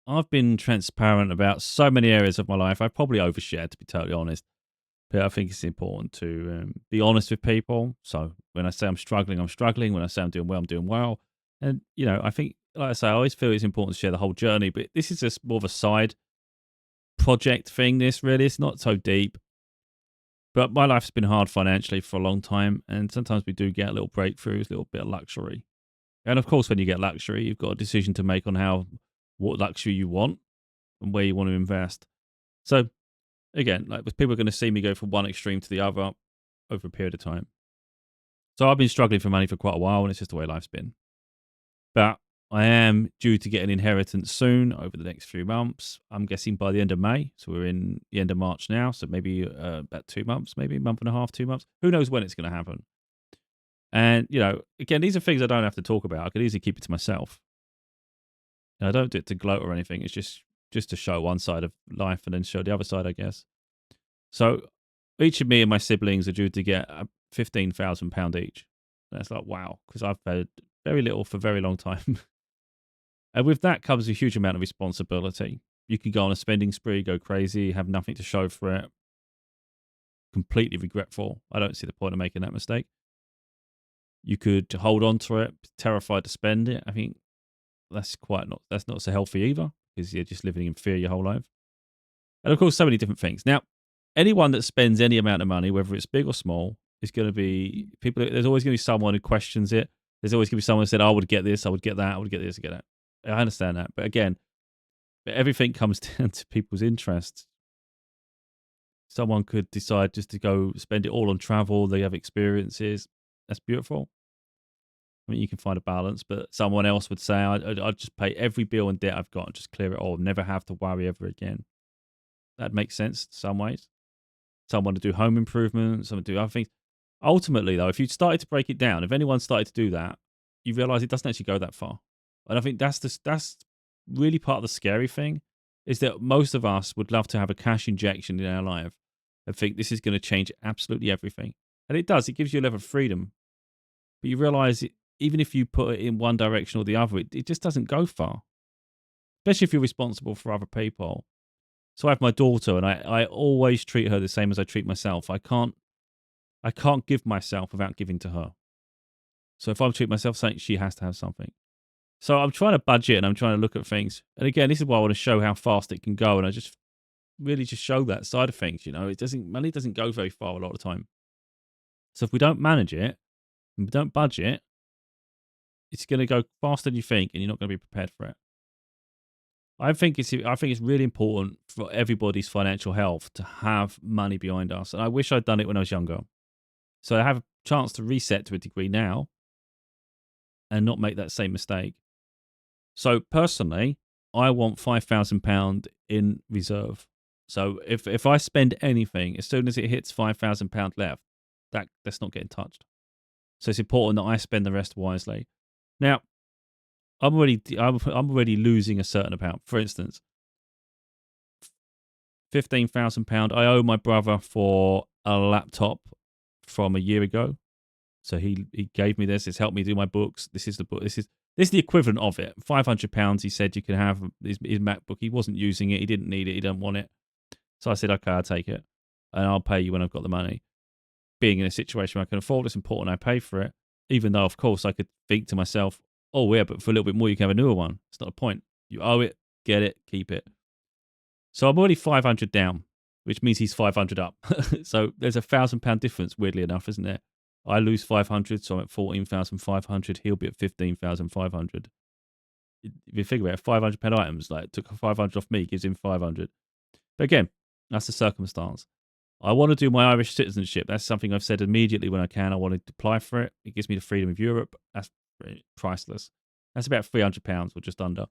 I've been transparent about so many areas of my life. I've probably overshared, to be totally honest. But I think it's important to be honest with people. So when I say I'm struggling, I'm struggling. When I say I'm doing well, I'm doing well. And, I think, like I say, I always feel it's important to share the whole journey. But this is just more of a side project thing, this really. It's not so deep. But my life's been hard financially for a long time. And sometimes we do get little breakthroughs, a little bit of luxury. And of course, when you get luxury, you've got a decision to make on what luxury you want and where you want to invest. So again, like people are going to see me go from one extreme to the other over a period of time. So I've been struggling for money for quite a while, and it's just the way life's been. But I am due to get an inheritance soon over the next few months. I'm guessing by the end of May. So we're in the end of March now. So maybe about 2 months, maybe a month and a half, 2 months. Who knows when it's going to happen? And, again, these are things I don't have to talk about. I could easily keep it to myself. And I don't do it to gloat or anything. It's just to show one side of life and then show the other side, I guess. So each of me and my siblings are due to get £15,000 each. That's like, wow, because I've paid very little for a very long time. And with that comes a huge amount of responsibility. You can go on a spending spree, go crazy, have nothing to show for it. Completely regretful. I don't see the point of making that mistake. You could hold on to it, terrified to spend it. I think that's not so healthy either, because you're just living in fear your whole life. And of course, so many different things. Now, anyone that spends any amount of money, whether it's big or small, is going to be people. There's always going to be someone who questions it. There's always going to be someone who said, "I would get this, I would get that, I would get this, I get that." I understand that, but again, everything comes down to people's interests. Someone could decide just to go spend it all on travel. They have experiences. That's beautiful. I mean, you can find a balance, but someone else would say, I'd just pay every bill and debt I've got and just clear it all, never have to worry ever again. That makes sense in some ways. Someone to do home improvements, someone to do other things. Ultimately, though, if you started to break it down, if anyone started to do that, you realize it doesn't actually go that far. And I think that's really part of the scary thing, is that most of us would love to have a cash injection in our life and think this is going to change absolutely everything. And it does. It gives you a level of freedom. But you realize even if you put it in one direction or the other, it just doesn't go far, especially if you're responsible for other people. So I have my daughter, and I always treat her the same as I treat myself. I can't give myself without giving to her. So if I'm treating myself something, she has to have something. So I'm trying to budget and I'm trying to look at things. And again, this is why I want to show how fast it can go. And I just really just show that side of things. Money doesn't go very far a lot of the time. So if we don't manage it and we don't budget, it's going to go faster than you think, and you're not going to be prepared for it. I think it's really important for everybody's financial health to have money behind us. And I wish I'd done it when I was younger. So I have a chance to reset to a degree now and not make that same mistake. So personally, I want £5,000 in reserve. So if I spend anything, as soon as it hits £5,000 left, that's not getting touched. So it's important that I spend the rest wisely. Now, I'm already losing a certain amount. For instance, £15,000. I owe my brother for a laptop from a year ago. So he gave me this. It's helped me do my books. This is the book. This is the equivalent of it. £500. He said you can have his MacBook. He wasn't using it. He didn't need it. He didn't want it. So I said, okay, I'll take it, and I'll pay you when I've got the money. Being in a situation where I can afford, it's important I pay for it. Even though, of course, I could think to myself, oh yeah, but for a little bit more, you can have a newer one. It's not a point. You owe it, get it, keep it. So I'm already 500 down, which means he's 500 up. So there's £1,000 difference, weirdly enough, isn't there? I lose 500, so I'm at 14,500. He'll be at 15,500. If you think about it, £500 items, like took 500 off me, gives him 500. But again, that's the circumstance. I want to do my Irish citizenship. That's something I've said immediately when I can. I want to apply for it. It gives me the freedom of Europe. That's priceless. That's about £300 or just under,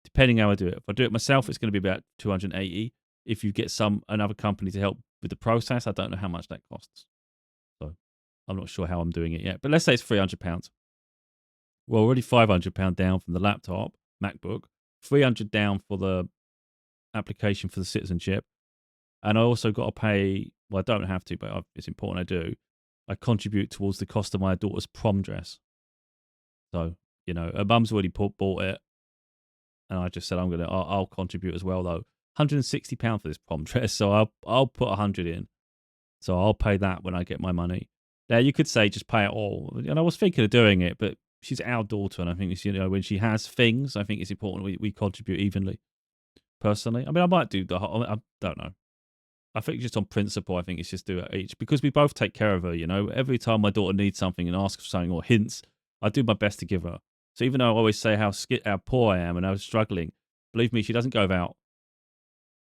depending how I do it. If I do it myself, it's going to be about 280. If you get another company to help with the process, I don't know how much that costs. So I'm not sure how I'm doing it yet. But let's say it's £300. We're already £500 down from the laptop, MacBook, 300 down for the application for the citizenship. And I also got to pay, well, I don't have to, but it's important I do. I contribute towards the cost of my daughter's prom dress. So, her mum's already bought it. And I just said, I'll contribute as well, though. £160 for this prom dress. So I'll put 100 in. So I'll pay that when I get my money. Now, you could say just pay it all. And I was thinking of doing it, but she's our daughter. And I think, when she has things, I think it's important we contribute evenly, personally. I mean, I might do the whole, I don't know. I think just on principle, I think it's just do it each. Because we both take care of her, Every time my daughter needs something and asks for something or hints, I do my best to give her. So even though I always say how poor I am and I was struggling, believe me, she doesn't go without.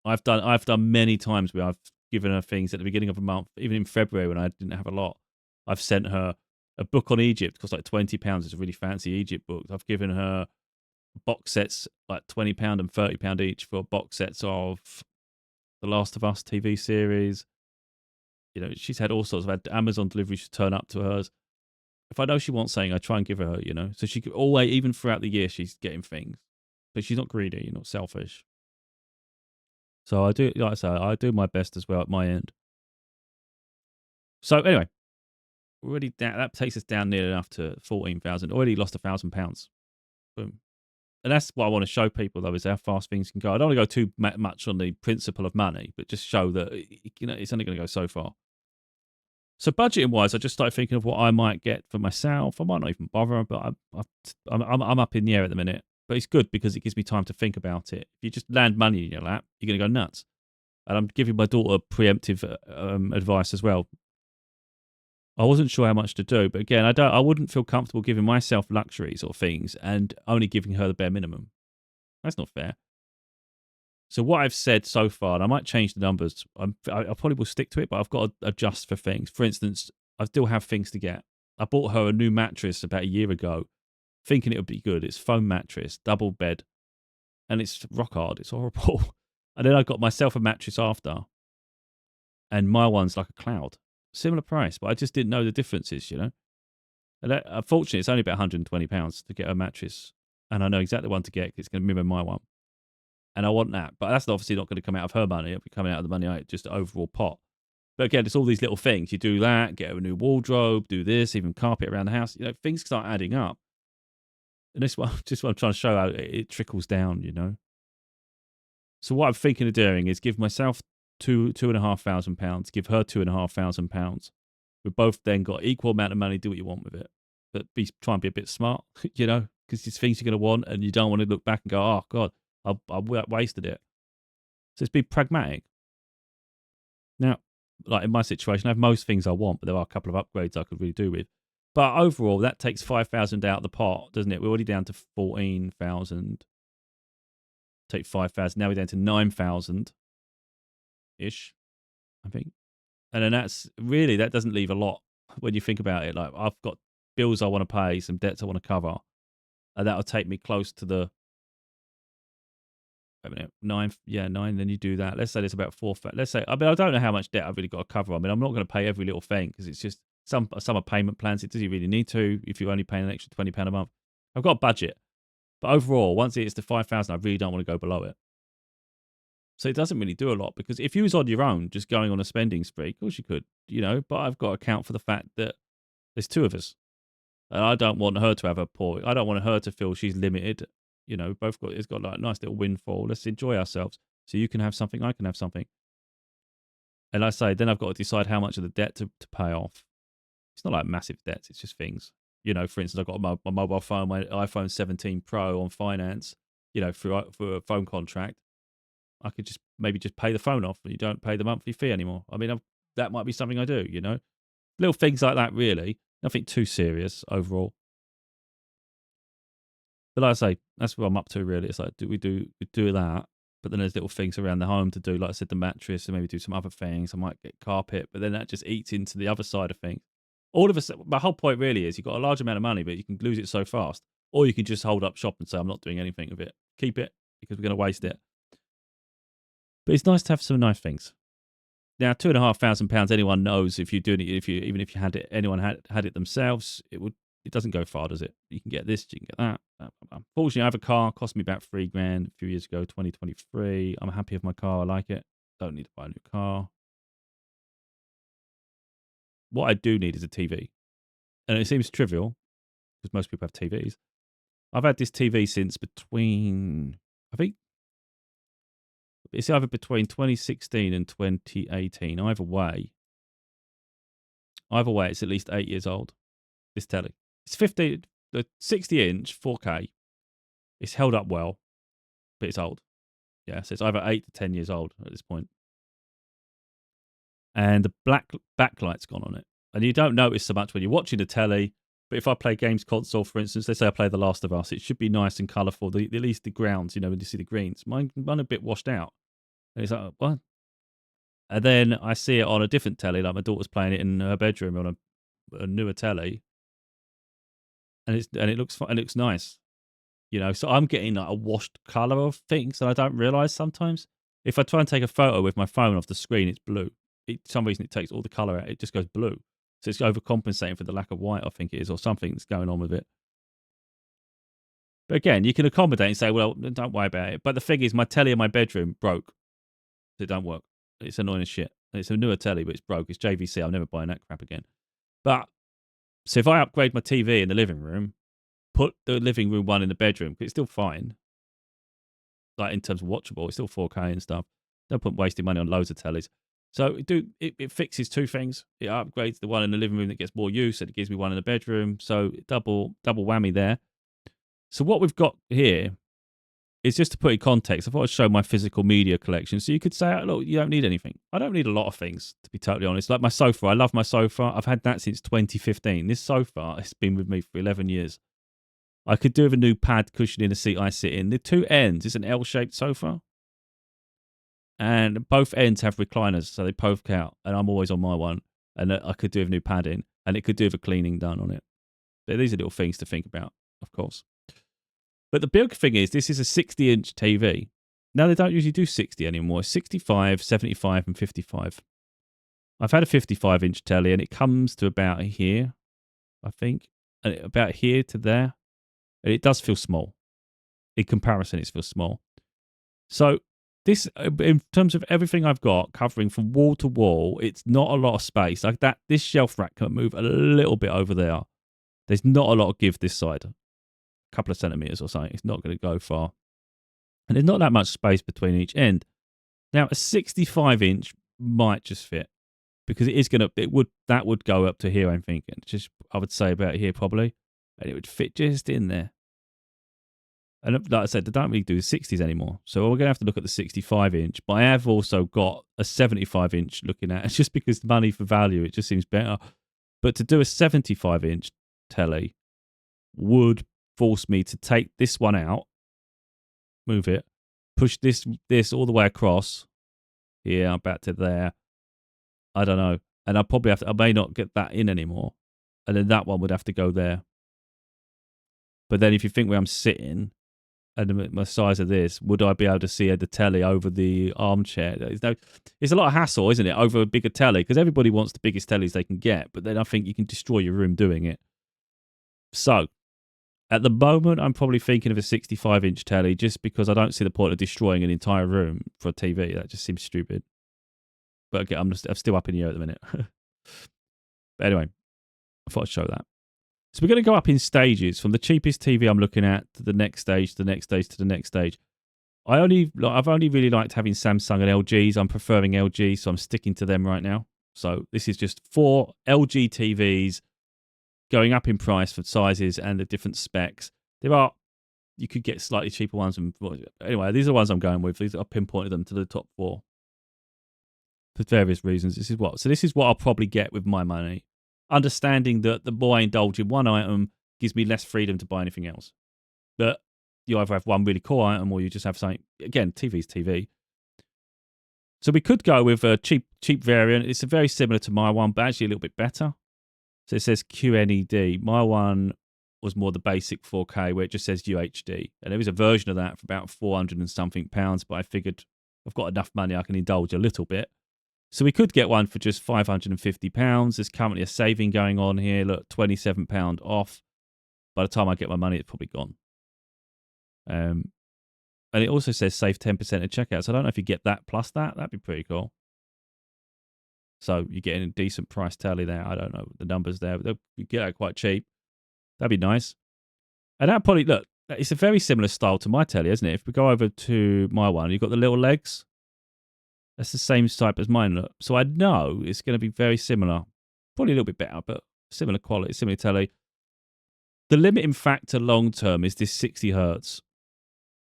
I've done many times where I've given her things at the beginning of a month, even in February when I didn't have a lot. I've sent her a book on Egypt, cost like £20. It's a really fancy Egypt book. I've given her box sets like £20 and £30 each for box sets of The Last of Us TV series. She's had all sorts. I've had Amazon deliveries turn up to hers. If I know she wants something, I try and give her, So she could always, even throughout the year, she's getting things. But she's not greedy, not selfish. So I do, like I say, I do my best as well at my end. So anyway, already that takes us down near enough to 14,000. Already lost £1,000. Boom. And that's what I want to show people, though, is how fast things can go. I don't want to go too much on the principle of money, but just show that, it's only going to go so far. So budgeting wise, I just started thinking of what I might get for myself. I might not even bother, but I'm up in the air at the minute. But it's good because it gives me time to think about it. If you just land money in your lap, you're going to go nuts. And I'm giving my daughter preemptive advice as well. I wasn't sure how much to do, but again, I wouldn't feel comfortable giving myself luxuries or things and only giving her the bare minimum. That's not fair. So what I've said so far, and I might change the numbers, I probably will stick to it, but I've got to adjust for things. For instance, I still have things to get. I bought her a new mattress about a year ago, thinking it would be good. It's foam mattress, double bed, and it's rock hard. It's horrible. And then I got myself a mattress after, and my one's like a cloud. Similar price, but I just didn't know the differences, And unfortunately, it's only about £120 to get a mattress, and I know exactly one to get because it's going to mirror my one. And I want that. But that's obviously not going to come out of her money. It'll be coming out of the money, just the overall pot. But again, it's all these little things. You do that, get a new wardrobe, do this, even carpet around the house. Things start adding up. And this one, just what I'm trying to show how it trickles down, So what I'm thinking of doing is give myself £2,500, give her £2,500. We've both then got equal amount of money, do what you want with it. But try and be a bit smart, because these things you're going to want and you don't want to look back and go, oh, God, I wasted it. So it's be pragmatic. Now, like in my situation, I have most things I want, but there are a couple of upgrades I could really do with. But overall, that takes 5,000 out of the pot, doesn't it? We're already down to 14,000. Take 5,000. Now we're down to 9,000 ish, I think. And then that doesn't leave a lot when you think about it. Like I've got bills I want to pay, some debts I want to cover, and that'll take me close to the 9. Yeah, 9. Then you do that. Let's say there's about 4. Let's say, I don't know how much debt I've really got to cover. I'm not going to pay every little thing because it's just some are payment plans. It doesn't really need to if you're only paying an extra £20 a month. I've got a budget, but overall, once it's to 5,000, I really don't want to go below it. So it doesn't really do a lot because if you was on your own, just going on a spending spree, of course you could, But I've got to account for the fact that there's 2 of us, and I don't want her to have a poor. I don't want her to feel she's limited. It's got like a nice little windfall. Let's enjoy ourselves. So you can have something, I can have something. And I say, then I've got to decide how much of the debt to pay off. It's not like massive debts, it's just things. For instance, I've got my mobile phone, my iPhone 17 Pro on finance, for a phone contract. I could maybe just pay the phone off and you don't pay the monthly fee anymore. That might be something I do, Little things like that, really. Nothing too serious overall. But like I say, that's what I'm up to, really. It's like, we do that, but then there's little things around the home to do. Like I said, the mattress, and maybe do some other things. I might get carpet, but then that just eats into the other side of things. All of us, my whole point really is you've got a large amount of money, but you can lose it so fast. Or you can just hold up shop and say, I'm not doing anything with it. Keep it, because we're going to waste it. But it's nice to have some nice things. Now, £2,500, anyone knows if you're doing it, even if you had it, anyone had it themselves, it doesn't go far, does it? You can get this, you can get that. Unfortunately, I have a car, cost me about £3,000 a few years ago, 2023. I'm happy with my car, I like it. Don't need to buy a new car. What I do need is a TV. And it seems trivial, because most people have TVs. I've had this TV since between I think it's either between 2016 and 2018. Either way, it's at least 8 years old. This telly. It's 50, the 60-inch 4K. It's held up well, but it's old. Yeah, so it's either 8 to 10 years old at this point. And the black backlight's gone on it. And you don't notice so much when you're watching the telly. But if I play games console, for instance, let's say I play The Last of Us, it should be nice and colourful. At least the grounds, when you see the greens. Mine a bit washed out. And it's like, what? And then I see it on a different telly, like my daughter's playing it in her bedroom on a newer telly, and it looks fine, it looks nice, So I'm getting like a washed color of things, and I don't realize sometimes if I try and take a photo with my phone off the screen, it's blue. For some reason, it takes all the color out; it just goes blue. So it's overcompensating for the lack of white, I think it is, or something that's going on with it. But again, you can accommodate and say, well, don't worry about it. But the thing is, my telly in my bedroom broke. It don't work. It's annoying as shit. It's a newer telly, but it's broke. It's JVC. I'm never buying that crap again. But so if I upgrade my TV in the living room, put the living room one in the bedroom, it's still fine. Like in terms of watchable, it's still 4K and stuff. No point wasting money on loads of tellies. So it fixes two things. It upgrades the one in the living room that gets more use, and it gives me one in the bedroom. So double whammy there. So what we've got here is, just to put in context, I thought I'd show my physical media collection. So you could say, look, you don't need anything. I don't need a lot of things, to be totally honest. Like my sofa, I love my sofa. I've had that since 2015. This sofa has been with me for 11 years. I could do with a new pad cushion in the seat I sit in. The two ends, it's an L-shaped sofa. And both ends have recliners, so they poke out. And I'm always on my one. And I could do with a new padding. And it could do with a cleaning done on it. But these are little things to think about, of course. But the big thing is, this is a 60-inch TV. Now, they don't usually do 60 anymore. 65, 75, and 55. I've had a 55-inch telly, and it comes to about here, I think. And about here to there. And it does feel small. In comparison, it feels small. So this, in terms of everything I've got covering from wall to wall, it's not a lot of space. Like that, this shelf rack can move a little bit over there. There's not a lot of give this side. A couple of centimeters or something. It's not going to go far. And there's not that much space between each end. Now, a 65-inch might just fit, because that would go up to here, I'm thinking. Just, I would say about here probably. And it would fit just in there. And like I said, they don't really do the 60s anymore. So we're going to have to look at the 65-inch. But I have also got a 75-inch looking at. It's just because money for value, it just seems better. But to do a 75-inch telly would force me to take this one out, move it, push this all the way across here, back to there. I don't know. And I may not get that in anymore. And then that one would have to go there. But then if you think where I'm sitting and my size of this, would I be able to see the telly over the armchair? It's a lot of hassle, isn't it, over a bigger telly? Because everybody wants the biggest tellies they can get. But then I think you can destroy your room doing it. So at the moment, I'm probably thinking of a 65-inch telly, just because I don't see the point of destroying an entire room for a TV. That just seems stupid. But again, I'm still up in the air at the minute. But anyway, I thought I'd show that. So we're going to go up in stages, from the cheapest TV I'm looking at to the next stage, to the next stage, to the next stage. I've only really liked having Samsung and LGs. I'm preferring LG, so I'm sticking to them right now. So this is just 4 LG TVs going up in price for sizes and the different specs. You could get slightly cheaper ones. Anyway, these are the ones I'm going with. I've pinpointed them to the top 4 for various reasons. This is what I'll probably get with my money. Understanding that the more I indulge in one item gives me less freedom to buy anything else. But you either have one really cool item, or you just have something. Again, TV's TV. So we could go with a cheap variant. It's very similar to my one, but actually a little bit better. So it says QNED. My one was more the basic 4K, where it just says UHD. And there is a version of that for about 400 and something pounds, but I figured I've got enough money, I can indulge a little bit. So we could get one for just £550. There's currently a saving going on here. Look, £27 off. By the time I get my money, it's probably gone. And it also says save 10% at checkout. So I don't know if you get that plus that. That'd be pretty cool. So you're getting a decent price tally there. I don't know the numbers there, but you get that quite cheap. That'd be nice. And that probably, look, It's a very similar style to my telly, isn't it? If we go over to my one, you've got the little legs. That's the same type as mine. So I know it's going to be very similar. Probably a little bit better, but similar quality, similar telly. The limiting factor long term is this 60 hertz.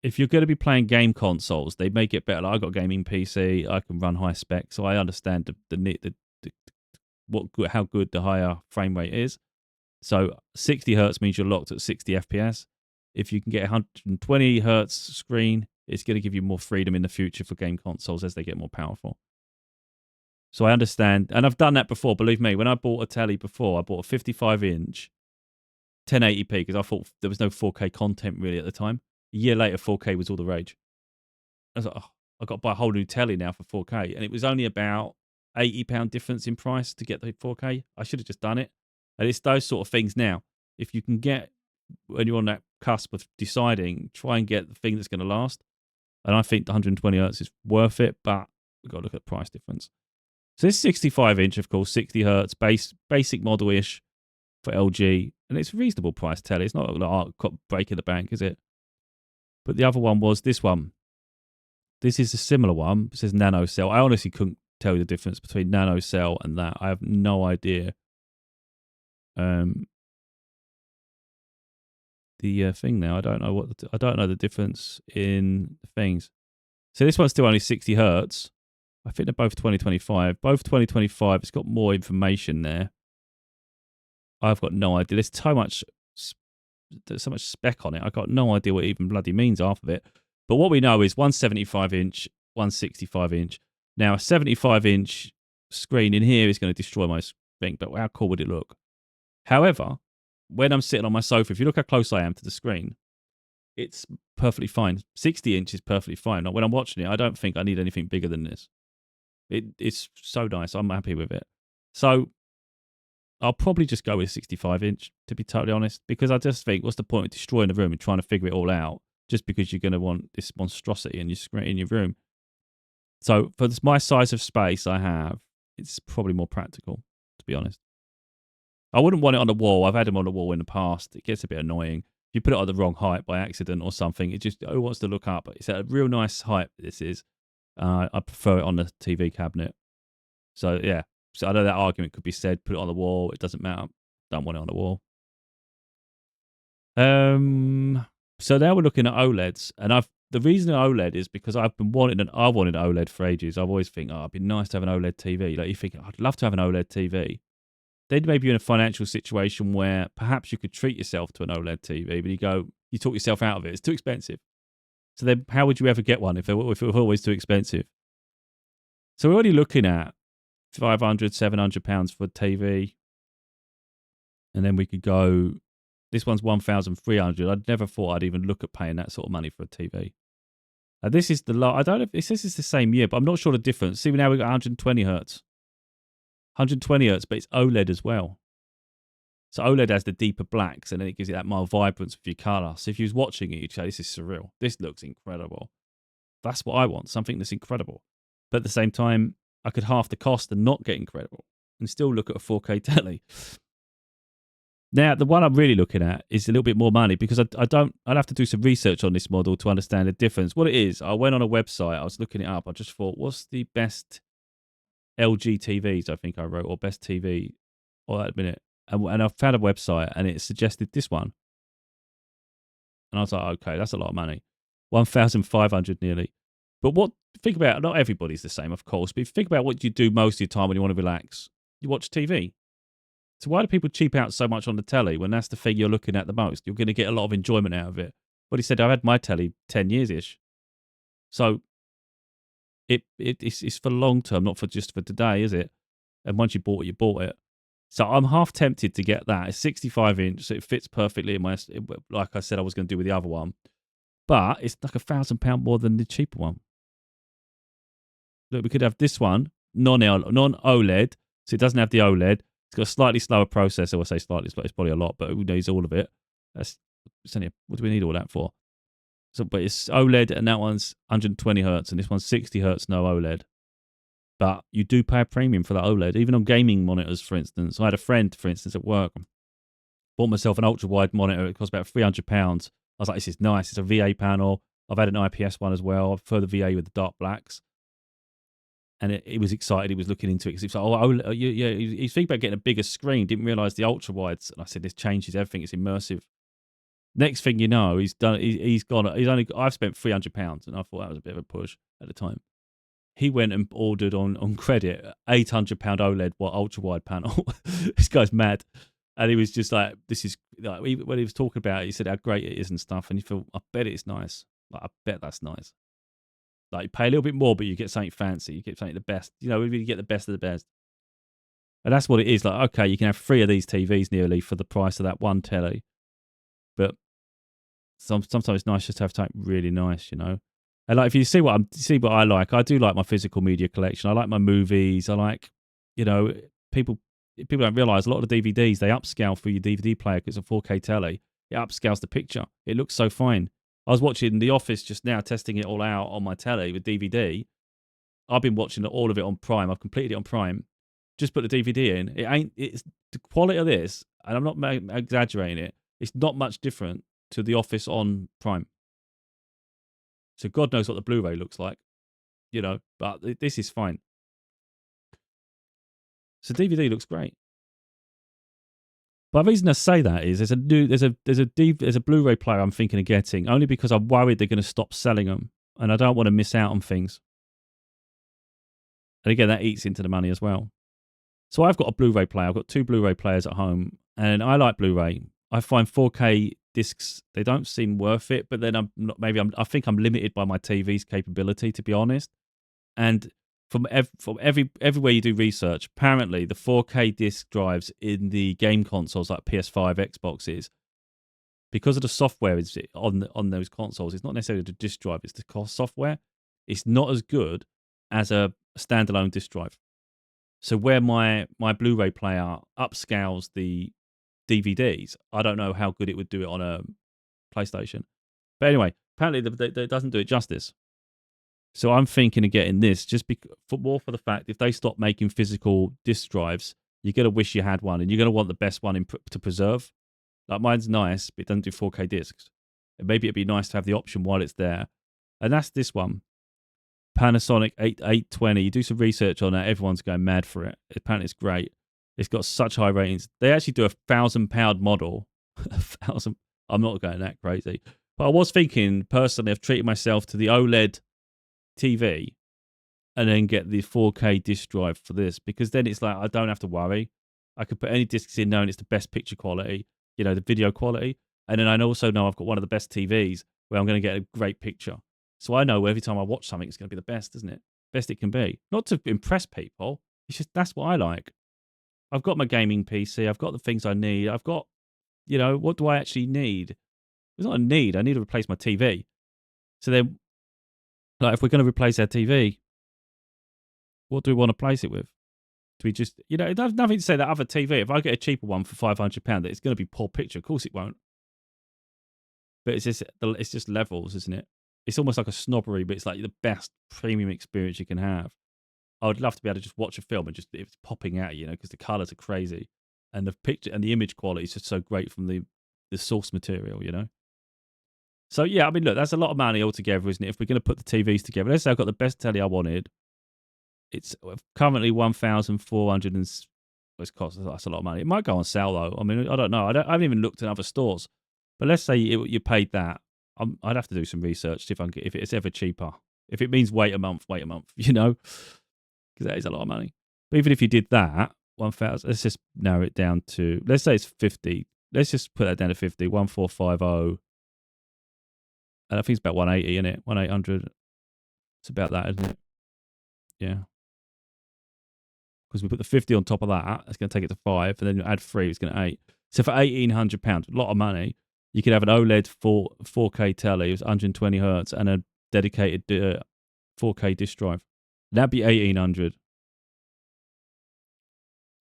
If you're going to be playing game consoles, they make it better. Like, I've got a gaming PC. I can run high spec, so I understand how good the higher frame rate is. So 60 hertz means you're locked at 60 FPS. If you can get 120 hertz screen, it's going to give you more freedom in the future for game consoles as they get more powerful. So I understand, and I've done that before. Believe me, when I bought a telly before, I bought a 55-inch 1080p because I thought there was no 4K content really at the time. A year later, 4K was all the rage. I was like, oh, I've got to buy a whole new telly now for 4K. And it was only about £80 difference in price to get the 4K. I should have just done it. And it's those sort of things now. If you can get, when you're on that cusp of deciding, try and get the thing that's going to last. And I think the 120 hertz is worth it, but we've got to look at the price difference. So this 65-inch, of course, 60 hertz, basic model-ish for LG. And it's a reasonable price telly. It's not like breaking the bank, is it? But the other one was this one. This is a similar one. It says nano cell. I honestly couldn't tell you the difference between nano cell and that. I have no idea. The thing now, I don't know I don't know the difference in the things. So this one's still only 60 hertz. I think they're both 2025. Both 2025. It's got more information there. I've got no idea. There's so much spec on it. I've got no idea what it even bloody means half of it. But what we know is 175-inch, 165-inch. Now, a 75-inch screen in here is going to destroy my thing, but how cool would it look? However, when I'm sitting on my sofa, if you look how close I am to the screen, it's perfectly fine. 60-inch is perfectly fine. When I'm watching it, I don't think I need anything bigger than this. It's so nice. I'm happy with it. So I'll probably just go with 65-inch, to be totally honest, because I just think, what's the point of destroying the room and trying to figure it all out just because you're going to want this monstrosity in your screen in your room? So for my size of space I have, it's probably more practical, to be honest. I wouldn't want it on the wall. I've had them on the wall in the past. It gets a bit annoying. If you put it on the wrong height by accident or something, it just, who wants to look up? It's at a real nice height, this is. I prefer it on the TV cabinet. So, yeah. So I know that argument could be said, put it on the wall. It doesn't matter. Don't want it on the wall. So now we're looking at OLEDs. And the reason OLED is because I wanted an OLED for ages. I've always think, it'd be nice to have an OLED TV. Like, you think, I'd love to have an OLED TV. Then maybe you're in a financial situation where perhaps you could treat yourself to an OLED TV, but you talk yourself out of it. It's too expensive. So then how would you ever get one if it was always too expensive? So we're already looking at £500, £700 for a TV. And then we could go, this one's £1,300. I'd never thought I'd even look at paying that sort of money for a TV. This is I don't know if this is the same year, but I'm not sure the difference. See, now we've got 120 hertz. 120 hertz, but it's OLED as well. So OLED has the deeper blacks, and then it gives you that mild vibrance with your colour. So if you was watching it, you'd say, this is surreal. This looks incredible. That's what I want, something that's incredible. But at the same time, I could half the cost and not get incredible and still look at a 4K telly. Now, the one I'm really looking at is a little bit more money because I'd have to do some research on this model to understand the difference. What it is, I went on a website, I was looking it up. I just thought, what's the best LG TVs, I think I wrote, or best TV, or that minute. And I found a website and it suggested this one. And I was like, okay, that's a lot of money. 1,500 nearly. But think about it, not everybody's the same, of course, but if you think about what you do most of your time when you want to relax, you watch TV. So why do people cheap out so much on the telly when that's the thing you're looking at the most? You're going to get a lot of enjoyment out of it. But he said, I've had my telly 10 years-ish. So it's for long term, not for just for today, is it? And once you bought it, you bought it. So I'm half tempted to get that. It's 65-inch, so it fits perfectly in like I said I was going to do with the other one. But it's like £1,000 more than the cheaper one. Look, we could have this one, non-OLED, so it doesn't have the OLED. It's got a slightly slower processor. I'll say slightly slow, it's probably a lot, but who knows all of it? It's only what do we need all that for? So, but it's OLED, and that one's 120 hertz, and this one's 60 hertz, no OLED. But you do pay a premium for that OLED, even on gaming monitors, for instance. I had a friend, for instance, at work, bought myself an ultra-wide monitor. It cost about £300. I was like, this is nice. It's a VA panel. I've had an IPS one as well. I prefer the VA with the dark blacks. And he was excited. He was looking into it because he was like, yeah. He's thinking about getting a bigger screen. Didn't realize the ultra wides. And I said, this changes everything. It's immersive. Next thing you know, he's done. He's gone. I've spent £300, and I thought that was a bit of a push at the time. He went and ordered on credit £800 OLED ultra wide panel. This guy's mad. And he was just like, this is like, when he was talking about it, he said how great it is and stuff. And you feel, I bet it's nice. Like, I bet that's nice. Like, you pay a little bit more, but you get something fancy. You get something the best. You know, you get the best of the best. And that's what it is. Like, okay, you can have 3 of these TVs nearly for the price of that one telly. But sometimes it's nice just to have something really nice, you know. And like, if you see what I like, I do like my physical media collection. I like my movies. I like, you know, people don't realize a lot of the DVDs, they upscale for your DVD player because it's a 4K telly. It upscales the picture. It looks so fine. I was watching The Office just now, testing it all out on my telly with DVD. I've been watching all of it on Prime. I've completed it on Prime. Just put the DVD in. It's the quality of this, and I'm not exaggerating it. It's not much different to The Office on Prime. So God knows what the Blu-ray looks like, you know. But this is fine. So DVD looks great. But the reason I say that is there's a Blu-ray player I'm thinking of getting only because I'm worried they're going to stop selling them, and I don't want to miss out on things. And again, that eats into the money as well. So I've got a Blu-ray player. I've got 2 Blu-ray players at home, and I like Blu-ray. I find 4K discs, they don't seem worth it, but then I think I'm limited by my TV's capability, to be honest. And from everywhere you do research, apparently the 4K disc drives in the game consoles like PS5, Xboxes, because of the software is on those consoles, it's not necessarily the disc drive, it's the software. It's not as good as a standalone disc drive. So where my Blu-ray player upscales the DVDs, I don't know how good it would do it on a PlayStation. But anyway, apparently it doesn't do it justice. So I'm thinking of getting this just more for the fact if they stop making physical disc drives, you're going to wish you had one, and you're going to want the best one to preserve. Like, mine's nice, but it doesn't do 4K discs. And maybe it'd be nice to have the option while it's there. And that's this one. Panasonic 820. You do some research on that, everyone's going mad for it. Apparently it's great. It's got such high ratings. They actually do £1,000 model. 1,000. I'm not going that crazy. But I was thinking, personally, of treating myself to the OLED TV and then get the 4K disc drive for this, because then it's like I don't have to worry. I could put any discs in knowing it's the best picture quality, you know, the video quality. And then I also know I've got one of the best TVs where I'm going to get a great picture. So I know every time I watch something, it's going to be the best, isn't it? Best it can be. Not to impress people. It's just that's what I like. I've got my gaming PC. I've got the things I need. I've got, you know, what do I actually need? It's not a need. I need to replace my TV. So then, like, if we're going to replace our TV, what do we want to place it with? Do we just, you know, it does nothing to say that other TV, if I get a cheaper one for £500, that it's going to be poor picture. Of course it won't. But it's just levels, isn't it? It's almost like a snobbery, but it's like the best premium experience you can have. I would love to be able to just watch a film and just it's popping out, you know, because the colours are crazy, and the picture and the image quality is just so great from the source material, you know. So yeah, I mean, look, that's a lot of money altogether, isn't it? If we're going to put the TVs together, let's say I've got the best telly I wanted. It's currently 1,400 and it's cost. That's a lot of money. It might go on sale though. I mean, I don't know. I haven't even looked at other stores. But let's say you paid that. I'd have to do some research if it's ever cheaper. If it means wait a month, you know, because that is a lot of money. But even if you did that, 1,000, let's just narrow it down to, let's say it's 50. Let's just put that down to 50, 1,450. And I think it's about 180, isn't it? 1,800. It's about that, isn't it? Yeah. Because we put the 50 on top of that, that's going to take it to 5, and then you add 3, it's going to 8. So for £1,800, a lot of money, you could have an OLED 4K telly, it's 120 hertz, and a dedicated 4K disc drive. That'd be 1,800.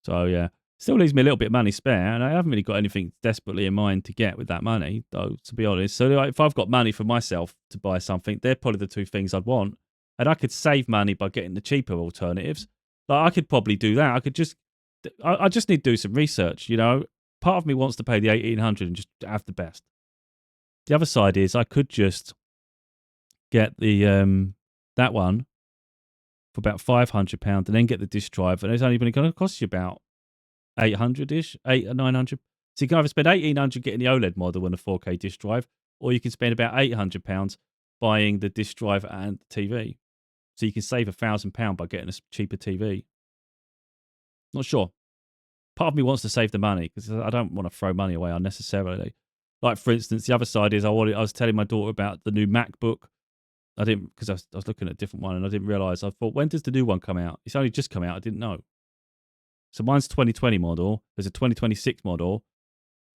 So yeah, still leaves me a little bit of money spare, and I haven't really got anything desperately in mind to get with that money, though, to be honest. So like, if I've got money for myself to buy something, they're probably the 2 things I'd want. And I could save money by getting the cheaper alternatives. Like, I could probably do that. I just need to do some research, you know. Part of me wants to pay the 1,800 and just have the best. The other side is I could just get the that one for about £500 and then get the disc drive, and it's only going to cost you about 800-ish, 800 or 900. So you can either spend 1,800 getting the OLED model and a 4K disc drive, or you can spend about £800 buying the disc drive and the TV. So you can save £1,000 by getting a cheaper TV. Not sure. Part of me wants to save the money because I don't want to throw money away unnecessarily. Like, for instance, the other side is I was telling my daughter about the new MacBook. I didn't, because I was looking at a different one and I didn't realize. I thought, when does the new one come out? It's only just come out. I didn't know. So mine's 2020 model. There's a 2026 model,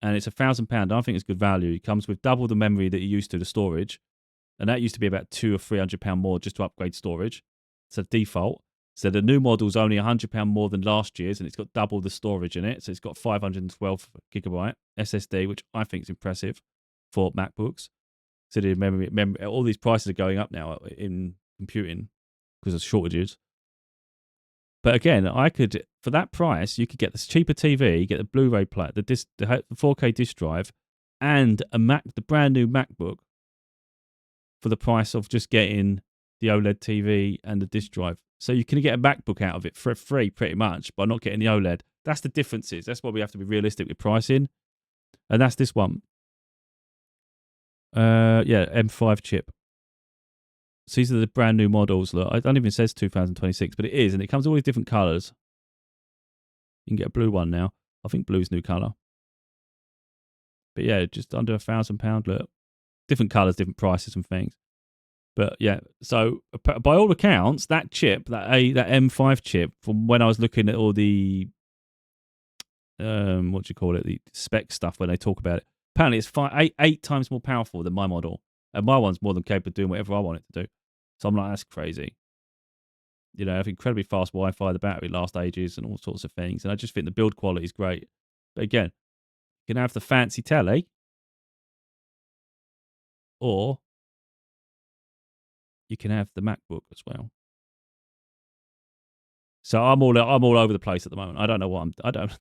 and it's £1,000. I think it's good value. It comes with double the memory that you used to, the storage, and that used to be about £200 or £300 more just to upgrade storage. So default. So the new model's only £100 more than last year's, and it's got double the storage in it. So it's got 512 gigabyte SSD, which I think is impressive for MacBooks. So the memory, all these prices are going up now in computing because of shortages. But again, I could, for that price, you could get this cheaper TV, get the Blu-ray player, the 4K disc drive, and the brand new MacBook for the price of just getting the OLED TV and the disc drive. So you can get a MacBook out of it for free, pretty much, by not getting the OLED. That's the differences. That's why we have to be realistic with pricing, and that's this one. M5 chip. So these are the brand new models. Look, I don't even says 2026, but it is, and it comes all these different colours. You can get a blue one now. I think blue's new colour. But yeah, just under £1,000. Look, different colours, different prices and things. But yeah, so by all accounts, that chip, that M5 chip, from when I was looking at all the the spec stuff when they talk about it, apparently it's eight times more powerful than my model, and my one's more than capable of doing whatever I want it to do. So I'm like, that's crazy. You know, I have incredibly fast Wi-Fi, the battery lasts ages, and all sorts of things. And I just think the build quality is great. But again, you can have the fancy telly, or you can have the MacBook as well. So I'm all over the place at the moment. I don't know what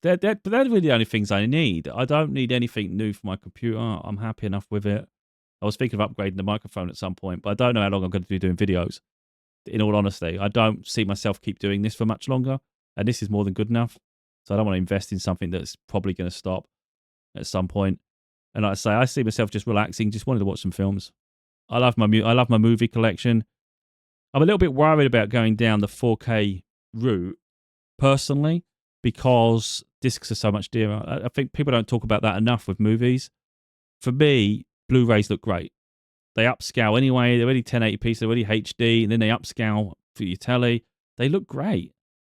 they're really the only things I need. I don't need anything new for my computer. I'm happy enough with it. I was thinking of upgrading the microphone at some point, but I don't know how long I'm going to be doing videos. In all honesty, I don't see myself keep doing this for much longer, and this is more than good enough. So I don't want to invest in something that's probably going to stop at some point. And like I say, I see myself just relaxing, just wanted to watch some films. I love my movie collection. I'm a little bit worried about going down the 4K route personally because discs are so much dearer. I think people don't talk about that enough with movies. For me, Blu-rays look great. They upscale anyway. They're already 1080p, so they're already HD, and then they upscale for your telly. They look great,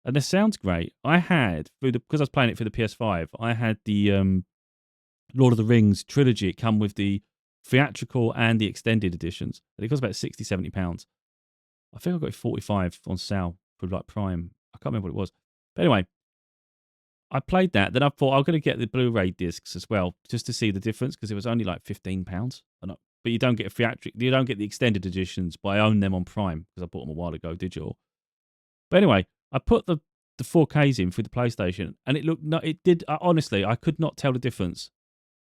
and the sound's great. I had, because I was playing it for the PS5, I had the Lord of the Rings trilogy. It come with the theatrical and the extended editions, and it cost about £60-70. I think I got it 45 on sale for like Prime. I can't remember what it was. But anyway, I played that. Then I thought I'm going to get the Blu-ray discs as well, just to see the difference, because it was only like £15. But you don't get you don't get the extended editions, but I own them on Prime because I bought them a while ago, digital. But anyway, I put the 4Ks in through the PlayStation, and honestly, I could not tell the difference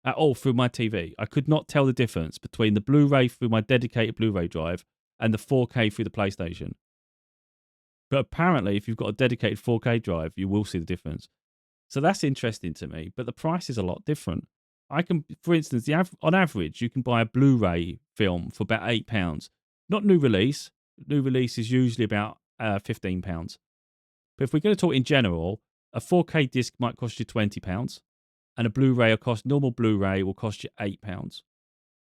at all through my TV. I could not tell the difference between the Blu-ray through my dedicated Blu-ray drive and the 4K through the PlayStation. But apparently, if you've got a dedicated 4K drive, you will see the difference. So that's interesting to me, but the price is a lot different. I can, for instance, on average, you can buy a Blu-ray film for about £8. Not new release. New release is usually about £15. But if we're going to talk in general, a 4K disc might cost you £20, and a Blu-ray normal Blu-ray will cost you £8.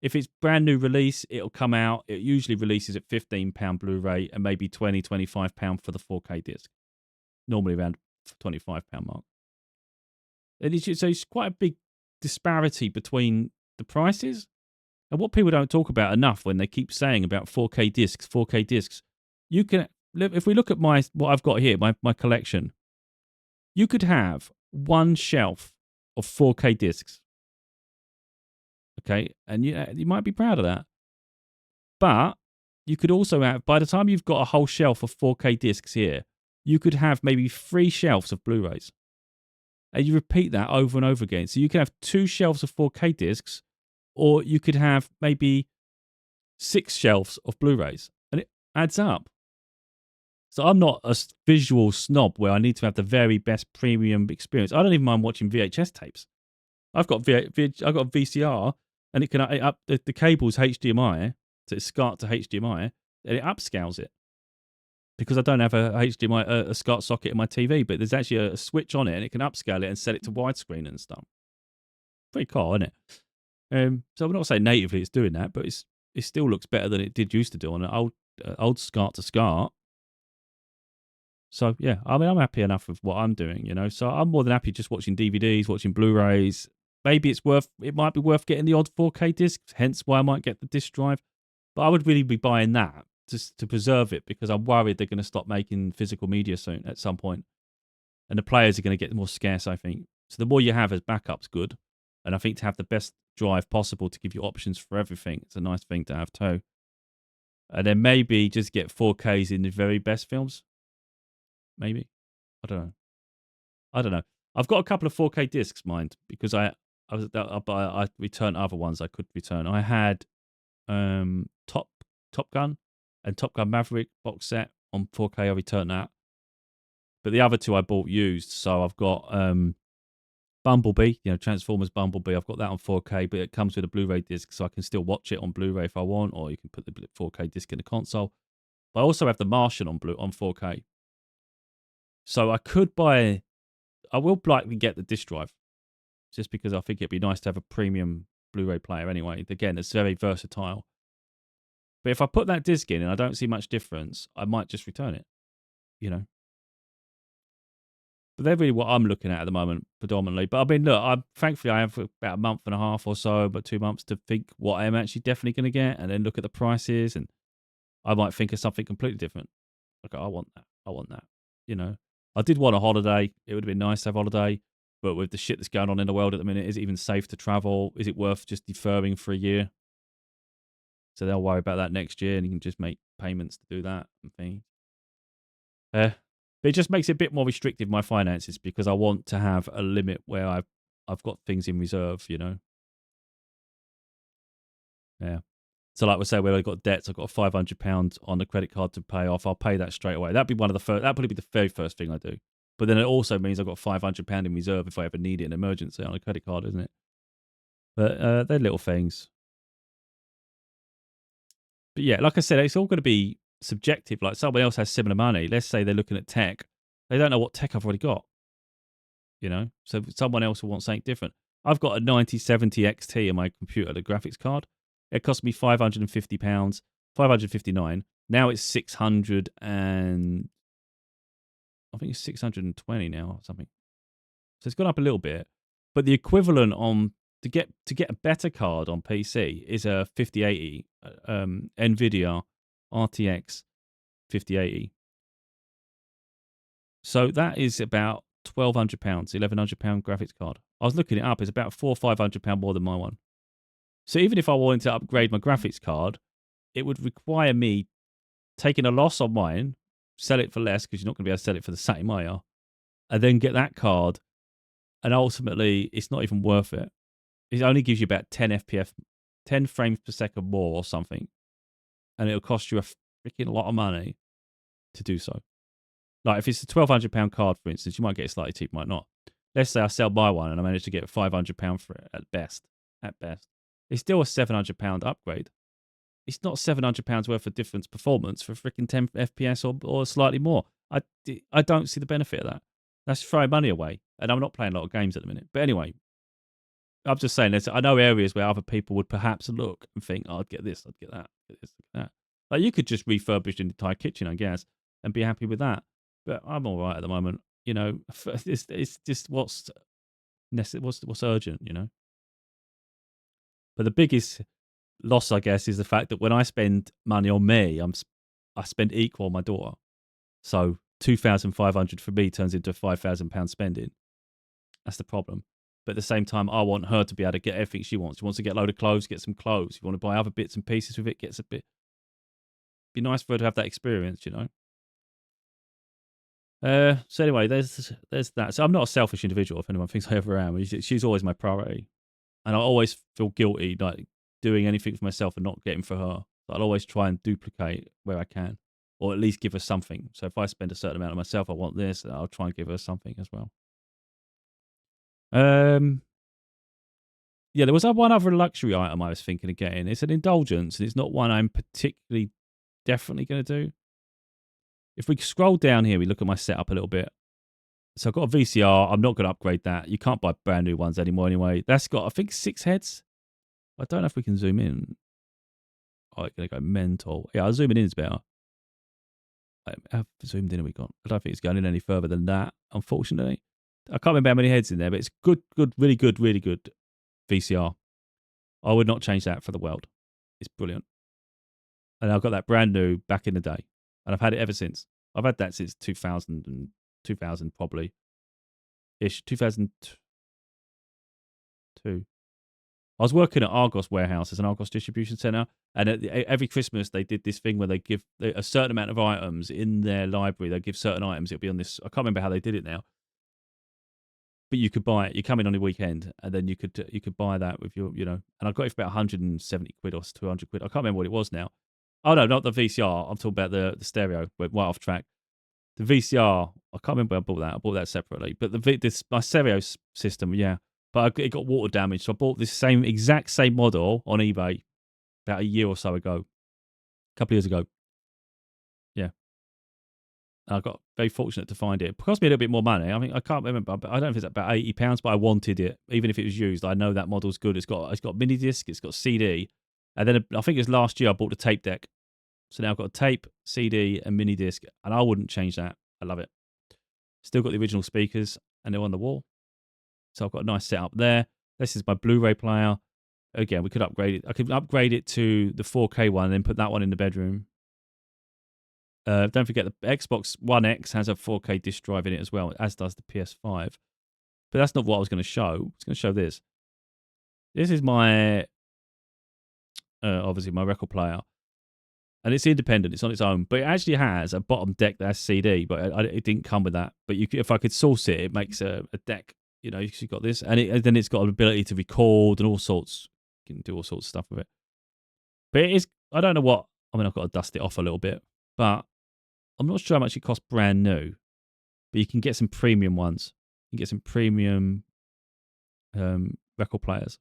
If it's brand new release, it'll come out. It usually releases at £15 Blu-ray and maybe £20-25 for the 4K disc. Normally around £25 mark. So it's quite a big disparity between the prices. And what people don't talk about enough when they keep saying about 4K discs, you can, if we look at what I've got here, my collection, you could have one shelf of 4K discs. Okay, and you might be proud of that. But you could also have, by the time you've got a whole shelf of 4K discs here, you could have maybe 3 shelves of Blu-rays. And you repeat that over and over again. So you can have 2 shelves of 4K discs Or you could have maybe 6 shelves of Blu-rays, and it adds up. So I'm not a visual snob where I need to have the very best premium experience. I don't even mind watching VHS tapes. I've got I've got VCR, and it can up the cable's HDMI, so it's SCART to HDMI, and it upscales it because I don't have a HDMI a SCART socket in my TV, but there's actually a switch on it, and it can upscale it and set it to widescreen and stuff. Pretty cool, isn't it? So I'm not saying natively it's doing that, but it still looks better than it did used to do on an old SCART to SCART. So yeah, I mean, I'm happy enough with what I'm doing, you know. So I'm more than happy just watching DVDs, watching Blu-rays. Maybe it might be worth getting the odd 4K disc, hence why I might get the disc drive. But I would really be buying that just to preserve it because I'm worried they're going to stop making physical media soon at some point, and the players are going to get more scarce, I think. So the more you have as backup's good, and I think to have the best drive possible to give you options for everything, it's a nice thing to have too. And then maybe just get 4Ks in the very best films. Maybe. I don't know. I don't know. I've got a couple of 4K discs, mind, because I returned other ones I could return. I had Top Gun and Top Gun Maverick box set on 4K. I returned that, but the other two I bought used. So I've got Bumblebee, Transformers Bumblebee. I've got that on 4K, but it comes with a Blu-ray disc, so I can still watch it on Blu-ray if I want, or you can put the 4K disc in the console. But I also have The Martian on 4K. So I will likely get the disc drive, just because I think it'd be nice to have a premium Blu-ray player anyway. Again, it's very versatile. But if I put that disc in and I don't see much difference, I might just return it, But they're really what I'm looking at the moment, predominantly. But I mean, look, thankfully I have about a month and a half or so, about 2 months to think what I am actually definitely going to get, and then look at the prices, and I might think of something completely different. Okay, I want that. I want that. I did want a holiday. It would have been nice to have a holiday. But with the shit that's going on in the world at the minute, is it even safe to travel? Is it worth just deferring for a year? So they'll worry about that next year, and you can just make payments to do that and things. But it just makes it a bit more restrictive, my finances, because I want to have a limit where I've got things in reserve, Yeah. So like we say, where I've got debts, I've got £500 on the credit card to pay off. I'll pay that straight away. That'd be that'd probably be the very first thing I do. But then it also means I've got £500 in reserve if I ever need it in an emergency on a credit card, isn't it? But they're little things. But yeah, like I said, it's all going to be subjective. Like someone else has similar money. Let's say they're looking at tech. They don't know what tech I've already got, So someone else will want something different. I've got a 9070 XT in my computer, the graphics card. It cost me £550, 559. Now it's 600 and I think it's 620 now or something. So it's gone up a little bit. But the equivalent on to get a better card on PC is a 5080 Nvidia RTX 5080. So that is about £1,200, £1,100 graphics card. I was looking it up. It's about £400 or £500 more than my one. So even if I wanted to upgrade my graphics card, it would require me taking a loss on mine, sell it for less because you're not going to be able to sell it for the same, are you? And then get that card, and ultimately it's not even worth it. It only gives you about 10 FPS, 10 frames per second more or something, and it'll cost you a freaking lot of money to do so. Like if it's a £1,200 card, for instance, you might get it slightly cheap, might not. Let's say I sell my one and I manage to get £500 for it at best. At best, it's still a £700 upgrade. It's not £700 worth of difference performance for freaking 10 FPS or slightly more. I don't see the benefit of that. That's throwing money away, and I'm not playing a lot of games at the minute. But anyway, I'm just saying this. I know areas where other people would perhaps look and think, oh, I'd get this, I'd get that, get this, get that. Like you could just refurbish an entire kitchen, I guess, and be happy with that. But I'm all right at the moment. It's just what's urgent, But the biggest loss, I guess, is the fact that when I spend money on me, I spend equal on my daughter. So 2,500 for me turns into a £5,000 spending. That's the problem. But at the same time, I want her to be able to get everything she wants. She wants to get a load of clothes, get some clothes. If you want to buy other bits and pieces with it, gets a bit. Be nice for her to have that experience, So anyway, there's that. So I'm not a selfish individual. If anyone thinks I ever am, she's always my priority. and I always feel guilty like doing anything for myself and not getting for her. So I'll always try and duplicate where I can, or at least give her something. So if I spend a certain amount on myself, I want this, I'll try and give her something as well. Yeah, there was one other luxury item I was thinking of getting. It's an indulgence, and it's not one I'm particularly definitely going to do. If we scroll down here, we look at my setup a little bit. So I've got a VCR. I'm not going to upgrade that. You can't buy brand new ones anymore anyway. That's got, I think, 6 heads. I don't know if we can zoom in. Oh, it's going to go mental. Yeah, I'll zoom in is better. How zoomed in have we got? I don't think it's going in any further than that, unfortunately. I can't remember how many heads in there, but it's good, really good VCR. I would not change that for the world. It's brilliant. And I've got that brand new back in the day. And I've had it ever since. I've had that since 2000 probably. Ish, 2002. I was working at Argos warehouse as an Argos distribution center, and every Christmas they did this thing where they give a certain amount of items in their library. They give certain items. It'll be on this. I can't remember how they did it now, but you could buy it. You come in on the weekend, and then you could buy that with your, And I got it for about 170 quid or 200 quid. I can't remember what it was now. Oh no, not the VCR. I'm talking about the stereo. Went right off track. The VCR. I can't remember where I bought that. I bought that separately. But my stereo system, yeah. But it got water damage, so I bought this exact same model on eBay about a year or so ago, a couple of years ago. Yeah, and I got very fortunate to find it. It cost me a little bit more money. I mean, I can't remember, but I don't know if it's about £80, but I wanted it, even if it was used. I know that model's good. It's got mini disc, it's got CD, and then I think it was last year I bought the tape deck. So now I've got a tape, CD, and mini disc, and I wouldn't change that. I love it. Still got the original speakers, and they're on the wall. So I've got a nice setup there. This is my Blu-ray player. Again, we could upgrade it. I could upgrade it to the 4K one and then put that one in the bedroom. Don't forget the Xbox One X has a 4K disc drive in it as well, as does the PS5. But that's not what I was going to show. I was going to show this. This is my, obviously, my record player. And it's independent. It's on its own. But it actually has a bottom deck that has CD, but it didn't come with that. But if I could source it, it makes a deck. You've got this. And then it's got an ability to record and all sorts. You can do all sorts of stuff with it. But it is, I don't know what, I mean, I've got to dust it off a little bit. But I'm not sure how much it costs brand new. But you can get some premium ones. You can get some premium record players.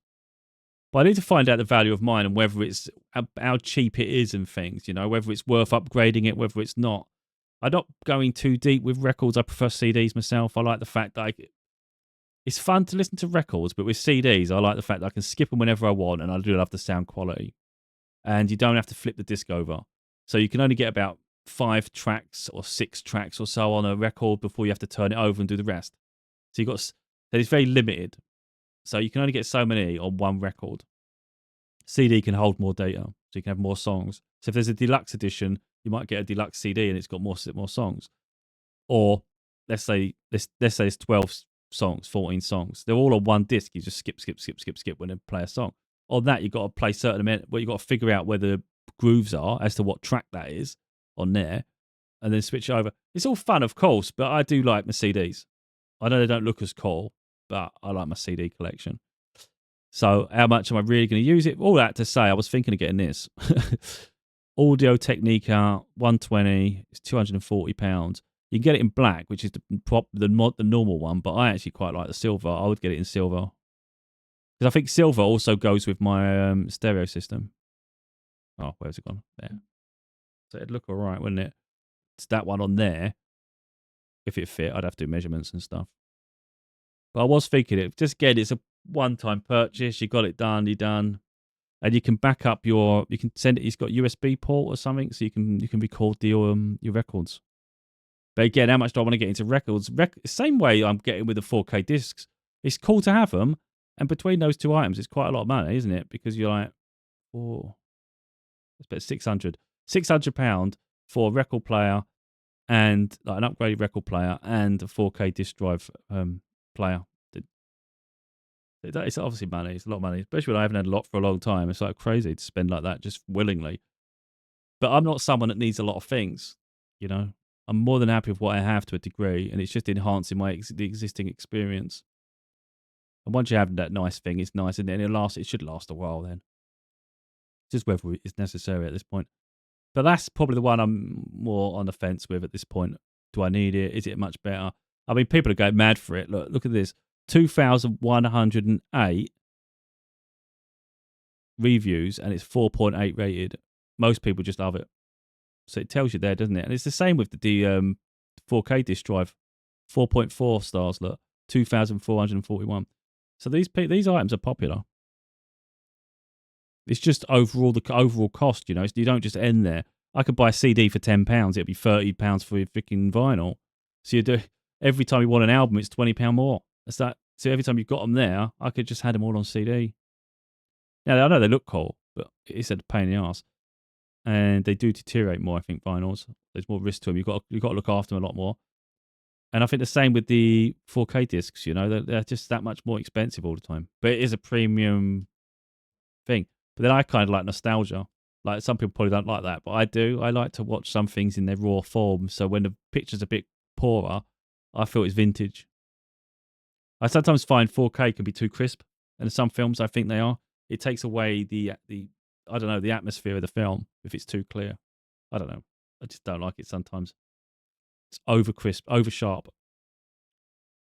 But I need to find out the value of mine and whether it's how cheap it is and things, whether it's worth upgrading it, whether it's not. I'm not going too deep with records. I prefer CDs myself. I like the fact that it's fun to listen to records, but with CDs, I like the fact that I can skip them whenever I want, and I do love the sound quality. And you don't have to flip the disc over. So you can only get about 5 tracks or 6 tracks or so on a record before you have to turn it over and do the rest. So it's very limited. So you can only get so many on one record. CD can hold more data, so you can have more songs. So if there's a deluxe edition, you might get a deluxe CD and it's got more songs. Or let's say there's 12 songs, 14 songs. They're all on one disc. You just skip when they play a song. On that, you've got to play certain amount. Well, you've got to figure out where the grooves are as to what track that is on there, and then switch over. It's all fun, of course, but I do like my CDs. I know they don't look as cool, but I like my CD collection. So how much am I really going to use it? All that to say, I was thinking of getting this. Audio-Technica 120. It's £240. You can get it in black, which is the normal one, but I actually quite like the silver. I would get it in silver. Because I think silver also goes with my stereo system. Oh, where's it gone? There. So it'd look all right, wouldn't it? It's that one on there. If it fit, I'd have to do measurements and stuff. But I was thinking it's a one-time purchase. You got it done, you're done. And you can back up you can send it, it's got USB port or something, so you can record your records. But again, how much do I want to get into records? Same way I'm getting with the 4K discs. It's cool to have them. And between those two items, it's quite a lot of money, isn't it? Because you're like, it's about £600 for a record player and like an upgraded record player and a 4K disc drive player. It's obviously money. It's a lot of money, especially when I haven't had a lot for a long time. It's like crazy to spend like that just willingly. But I'm not someone that needs a lot of things, I'm more than happy with what I have to a degree, and it's just enhancing the existing experience. And once you have that nice thing, it's nice, and then it should last a while then. Just whether it's necessary at this point. But that's probably the one I'm more on the fence with at this point. Do I need it? Is it much better? I mean, people are going mad for it. Look at this. 2,108 reviews, and it's 4.8 rated. Most people just love it. So it tells you there, doesn't it? And it's the same with the 4K disc drive. 4.4 stars, look. 2,441. So these items are popular. It's just the overall cost, you know. You don't just end there. I could buy a CD for £10. It'd be £30 for your freaking vinyl. So you do every time you want an album, it's £20 more. That's that. So every time you've got them there, I could just have them all on CD. Now I know they look cool, but it's a pain in the ass, and they do deteriorate more. I think vinyls. There's more risk to them. You've got to look after them a lot more. And I think the same with the 4K discs. You know, they're just that much more expensive all the time. But it is a premium thing. But then I kind of like nostalgia. Like some people probably don't like that, but I do. I like to watch some things in their raw form. So when the picture's a bit poorer, I feel it's vintage. I sometimes find 4K can be too crisp, and in some films I think they are. It takes away the I don't know, the atmosphere of the film if it's too clear. I don't know. I just don't like it sometimes. It's over crisp, over sharp.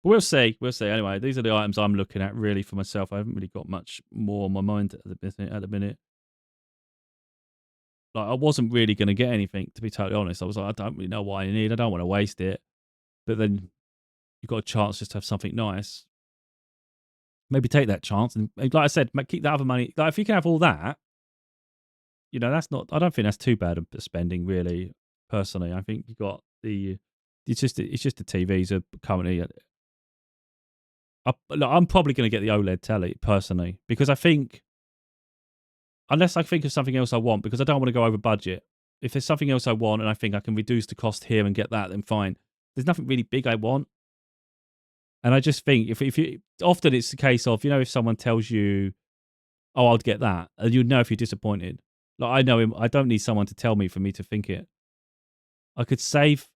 But we'll see. We'll see. Anyway, these are the items I'm looking at really for myself. I haven't really got much more on my mind at the minute. Like, I wasn't really going to get anything, to be totally honest. I was like, I don't really know what I need. I don't want to waste it. But then you've got a chance just to have something nice. Maybe take that chance. And like I said, keep that other money. Like, if you can have all that, you know, that's not, I don't think that's too bad of spending, really, personally. I think you got it's just the TVs are currently, I'm probably going to get the OLED telly, personally, because I think, unless I think of something else I want, because I don't want to go over budget. If there's something else I want and I think I can reduce the cost here and get that, then fine. There's nothing really big I want. And I just think if you, often it's the case of, you know, if someone tells you, oh, I'll get that, and you'd know if you're disappointed. Like, I know him, I don't need someone to tell me for me to think it. I could save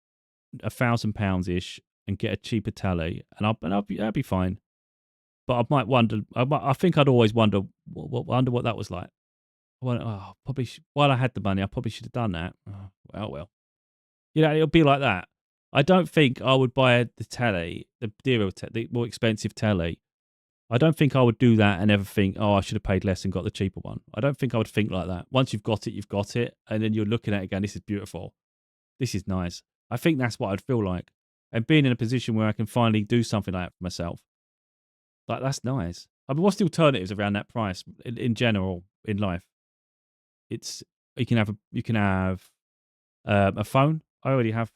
£1,000-ish and get a cheaper telly, and I'd be fine. But I might wonder, I think I'd always wonder what that was like. Probably while I had the money, I probably should have done that. Oh, well. You know, it'll be like that. I don't think I would buy the telly, the more expensive telly. I don't think I would do that and ever think, oh, I should have paid less and got the cheaper one. I don't think I would think like that. Once you've got it, you've got it. And then you're looking at it again, this is beautiful. This is nice. I think that's what I'd feel like. And being in a position where I can finally do something like that for myself. Like, that's nice. I mean, what's the alternatives around that price in general in life? It's you can have a phone. I already have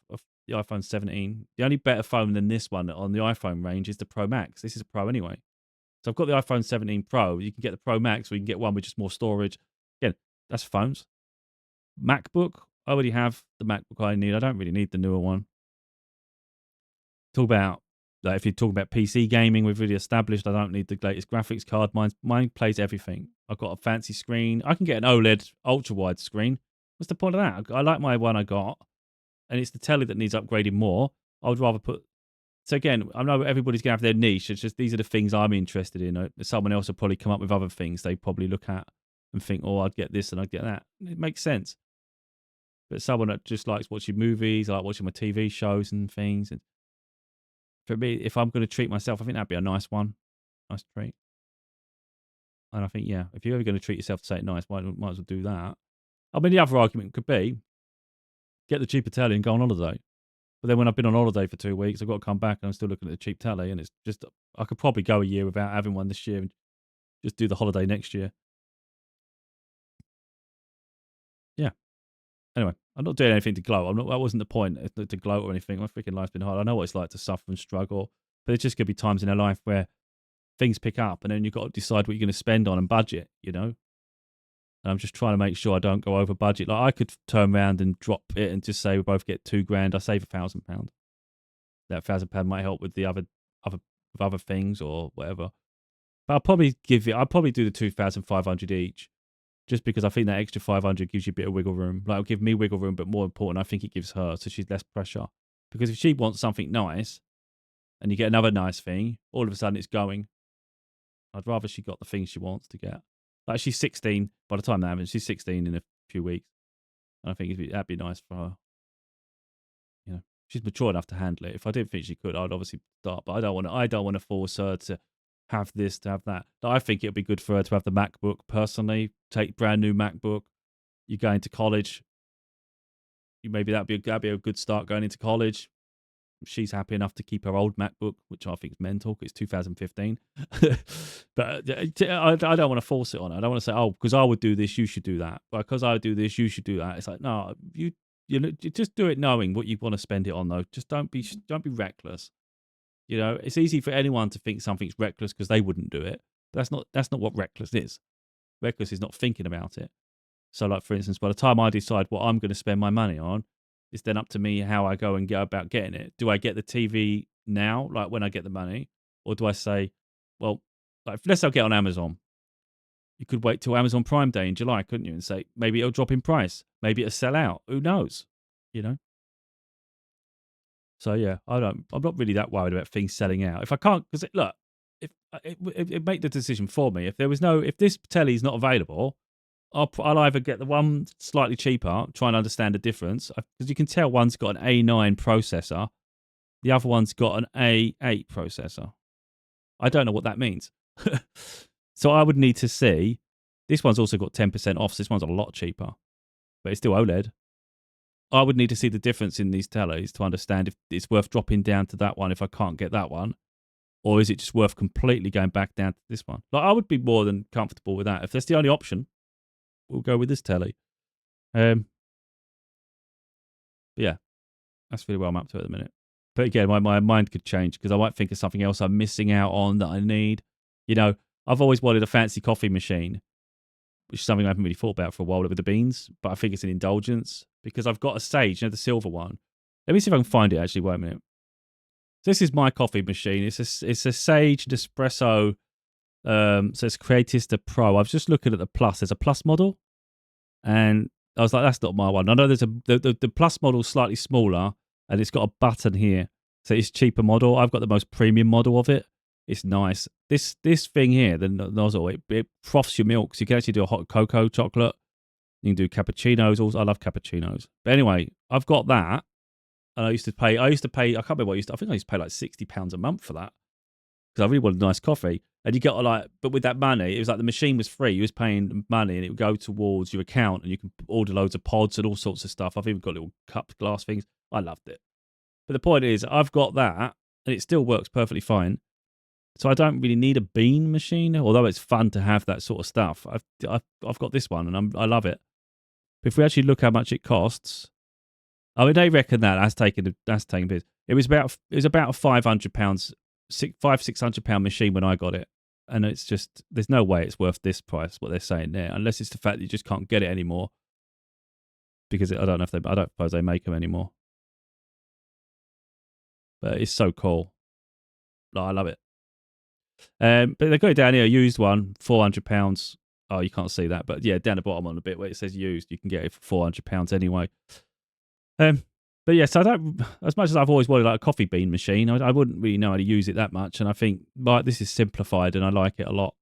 the iPhone 17. The only better phone than this one on the iPhone range is the Pro Max. This is a Pro anyway. So I've got the iPhone 17 Pro. You can get the Pro Max, or you can get one with just more storage. Again, that's phones. MacBook. I already have the MacBook I need. I don't really need the newer one. Talk about, like, if you're talking about PC gaming, we've really established I don't need the latest graphics card. Mine plays everything. I've got a fancy screen. I can get an OLED ultra wide screen. What's the point of that? I like my one I got, and it's the telly that needs upgrading more. I would rather put. So again, I know everybody's gonna have their niche. It's just these are the things I'm interested in. Someone else will probably come up with other things they probably look at and think, oh, I'd get this and I'd get that. It makes sense. But someone that just likes watching movies, I like watching my TV shows and things. And for me, if I'm going to treat myself, I think that'd be a nice one, nice treat. And I think, yeah, if you're ever going to treat yourself to say it nice, might as well do that. I mean, the other argument could be get the cheaper telly and go on holiday. But then when I've been on holiday for 2 weeks, I've got to come back and I'm still looking at the cheap telly. And it's just, I could probably go a year without having one this year and just do the holiday next year. Yeah. Anyway, I'm not doing anything to gloat. That wasn't the point, to gloat or anything. My freaking life's been hard. I know what it's like to suffer and struggle. But there's just going to be times in our life where things pick up and then you've got to decide what you're going to spend on and budget, you know? And I'm just trying to make sure I don't go over budget. Like, I could turn around and drop it and just say we both get £2,000. I save £1,000. That £1,000 might help with the other things or whatever. But I'll probably do the 2,500 each, just because I think that extra 500 gives you a bit of wiggle room. Like, it'll give me wiggle room, but more important, I think it gives her, so she's less pressure. Because if she wants something nice and you get another nice thing, all of a sudden it's going. I'd rather she got the things she wants to get. Like she's 16 by the time that happens. She's 16 in a few weeks. And I think that'd be nice for her. You know, she's mature enough to handle it. If I didn't think she could, I'd obviously start. But I don't want to force her to have this, to have that. But I think it'd be good for her to have the MacBook personally. Take brand new MacBook. You're going to college. Maybe that'd be a good start going into college. She's happy enough to keep her old MacBook, which I think is mental because it's 2015. But I don't want to force it on her. I don't want to say, oh, because I would do this, you should do that. Because I would do this, you should do that. It's like, no, you just do it knowing what you want to spend it on, though. Just don't be reckless. You know, it's easy for anyone to think something's reckless because they wouldn't do it. But that's not what reckless is. Reckless is not thinking about it. So, like, for instance, by the time I decide what I'm going to spend my money on, it's then up to me how I go and go about getting it. Do I get the TV now, like when I get the money? Or do I say, well, like, let's say I'll get on Amazon. You could wait till Amazon Prime Day in July, couldn't you? And say, maybe it'll drop in price. Maybe it'll sell out. Who knows? You know? So, yeah, I'm not really that worried about things selling out. If I can't, because look, if it make the decision for me. If this telly is not available, I'll either get the one slightly cheaper, try and understand the difference, because you can tell one's got an A9 processor, the other one's got an A8 processor. I don't know what that means. So I would need to see, this one's also got 10% off, so this one's a lot cheaper, but it's still OLED. I would need to see the difference in these tellies to understand if it's worth dropping down to that one if I can't get that one, or is it just worth completely going back down to this one? Like, I would be more than comfortable with that. If that's the only option, we'll go with this telly. But yeah, that's really what I'm up to at the minute. But again, my mind could change because I might think of something else I'm missing out on that I need. You know, I've always wanted a fancy coffee machine, which is something I haven't really thought about for a while with the beans, but I think it's an indulgence because I've got a Sage, the silver one. Let me see if I can find it actually. Wait a minute. So this is my coffee machine. It's a Sage Nespresso. So it's Creatista Pro. I was just looking at the Plus. There's a Plus model. And I was like, that's not my one. I know there's the Plus model slightly smaller and it's got a button here. So it's a cheaper model. I've got the most premium model of it. It's nice. This thing here, the nozzle, it froths your milk. So you can actually do a hot cocoa chocolate. You can do cappuccinos. Also, I love cappuccinos. But anyway, I've got that. And I used to pay, I can't remember what I think I used to pay like £60 a month for that. Because I really wanted a nice coffee. And you get but with that money, it was like the machine was free. You was paying money and it would go towards your account and you can order loads of pods and all sorts of stuff. I've even got little cup glass things. I loved it. But the point is, I've got that and it still works perfectly fine. So I don't really need a bean machine, although it's fun to have that sort of stuff. I've got this one and I love it. But if we actually look how much it costs, I mean, they reckon that's taking piss. It was about £500, £600 machine when I got it. And it's just, there's no way it's worth this price, what they're saying there, unless it's the fact that you just can't get it anymore. Because I don't suppose they make them anymore. But it's so cool. Like, I love it. But they got it down here, used one, £400. Oh, you can't see that. But yeah, down the bottom on the bit where it says used, you can get it for £400 anyway. But yeah, so as much as I've always wanted like a coffee bean machine, I wouldn't really know how to use it that much. And I think this is simplified and I like it a lot.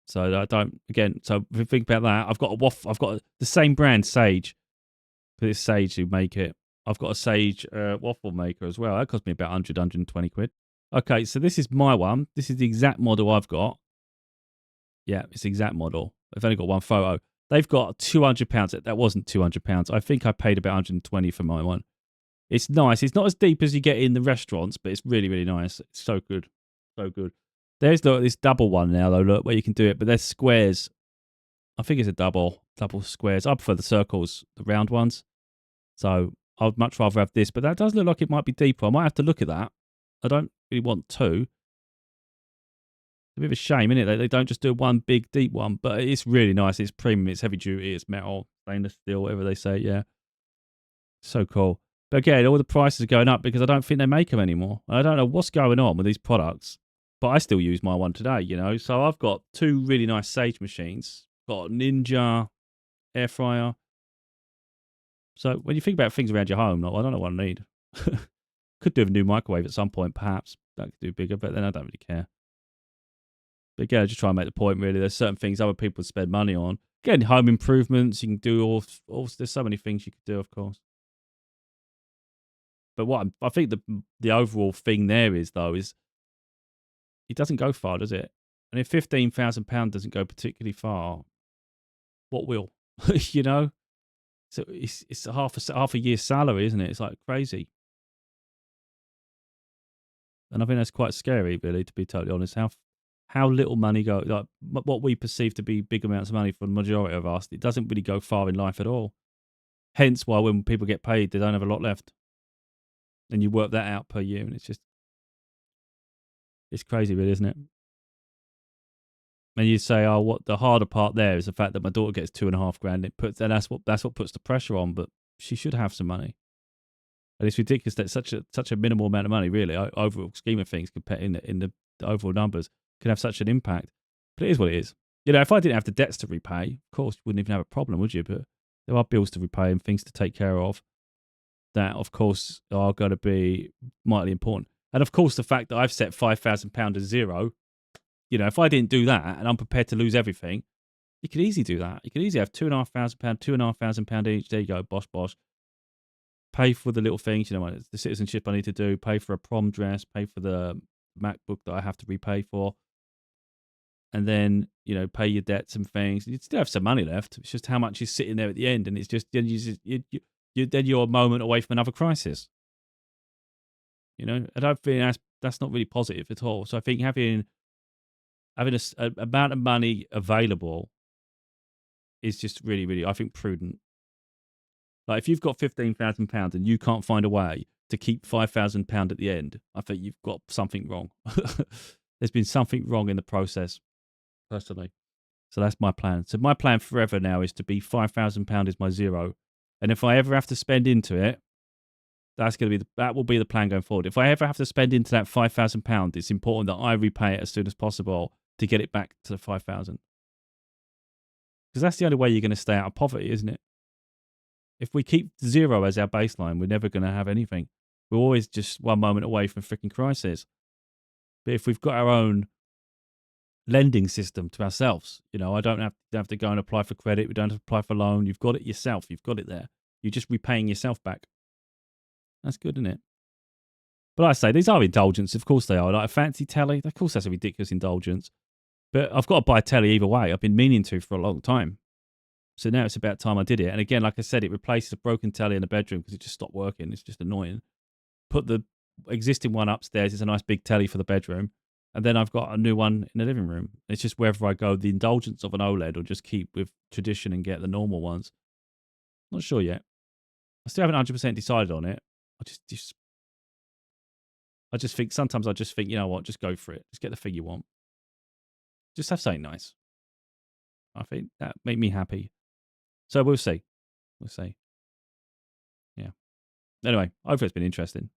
So I don't, again, so if you think about that, I've got the same brand, Sage, because it's Sage who make it. I've got a Sage waffle maker as well. That cost me about 120 quid. Okay, so this is my one. This is the exact model I've got. Yeah, it's the exact model. I've only got one photo. They've got £200. That wasn't £200. I think I paid about 120 for my one. It's nice. It's not as deep as you get in the restaurants, but it's really, really nice. It's so good. So good. There's this double one now, though, look, where you can do it, but there's squares. I think it's a double squares. I prefer the circles, the round ones. So I'd much rather have this, but that does look like it might be deeper. I might have to look at that. I don't really want two. It's a bit of a shame, isn't it? They don't just do one big, deep one, but it's really nice. It's premium. It's heavy duty. It's metal, stainless steel, whatever they say. Yeah. So cool. But again, all the prices are going up because I don't think they make them anymore. I don't know what's going on with these products, but I still use my one today, you know. So I've got two really nice Sage machines. Got a Ninja air fryer. So when you think about things around your home, I don't know what I need. Could do a new microwave at some point, perhaps. That could do bigger, but then I don't really care. But again, I just try and make the point, really. There's certain things other people spend money on. Again, home improvements, you can do all there's so many things you could do, of course. But I think the overall thing there is, though, is it doesn't go far, does it? And if £15,000 doesn't go particularly far, what will? You know? So it's half a year's salary, isn't it? It's like crazy. And I think that's quite scary, really, to be totally honest. How little money go, like what we perceive to be big amounts of money for the majority of us, it doesn't really go far in life at all. Hence why when people get paid, they don't have a lot left. And you work that out per year, and it's crazy, really, isn't it? And you say, oh, what the harder part there is the fact that my daughter gets $2,500. And that's what puts the pressure on. But she should have some money. And it's ridiculous that such a minimal amount of money, really, overall scheme of things, compared in the overall numbers, can have such an impact. But it is what it is. You know, if I didn't have the debts to repay, of course, you wouldn't even have a problem, would you? But there are bills to repay and things to take care of that, of course, are going to be mightily important. And of course, the fact that I've set £5,000 as zero, you know, if I didn't do that and I'm prepared to lose everything, you could easily do that. You could easily have £2,500, £2,500 each. There you go, bosh, bosh. Pay for the little things, you know, the citizenship I need to do, pay for a prom dress, pay for the MacBook that I have to repay for, and then, you know, pay your debts and things. You still have some money left. It's just how much is sitting there at the end, and it's just then then you're a moment away from another crisis. You know, and I think that's not really positive at all. So I think having a amount of money available is just really, really, I think, prudent. Like if you've got £15,000 and you can't find a way to keep £5,000 at the end, I think you've got something wrong. There's been something wrong in the process, personally. So that's my plan. So my plan forever now is to be £5,000 is my zero, and if I ever have to spend into it, that will be the plan going forward. If I ever have to spend into that £5,000, it's important that I repay it as soon as possible to get it back to the 5,000, because that's the only way you're going to stay out of poverty, isn't it? If we keep zero as our baseline, we're never going to have anything. We're always just one moment away from freaking crisis. But if we've got our own lending system to ourselves, you know, I don't have to go and apply for credit. We don't have to apply for loan. You've got it yourself. You've got it there. You're just repaying yourself back. That's good, isn't it? But like I say, these are indulgences. Of course they are. Like a fancy telly, of course that's a ridiculous indulgence. But I've got to buy a telly either way. I've been meaning to for a long time. So now it's about time I did it. And again, like I said, it replaces a broken telly in the bedroom because it just stopped working. It's just annoying. Put the existing one upstairs. It's a nice big telly for the bedroom. And then I've got a new one in the living room. It's just wherever I go, the indulgence of an OLED, or just keep with tradition and get the normal ones. Not sure yet. I still haven't 100% decided on it. I just think, sometimes I just think, you know what, just go for it. Just get the thing you want. Just have something nice. I think that make me happy. So we'll see. We'll see. Yeah. Anyway, hopefully it's been interesting.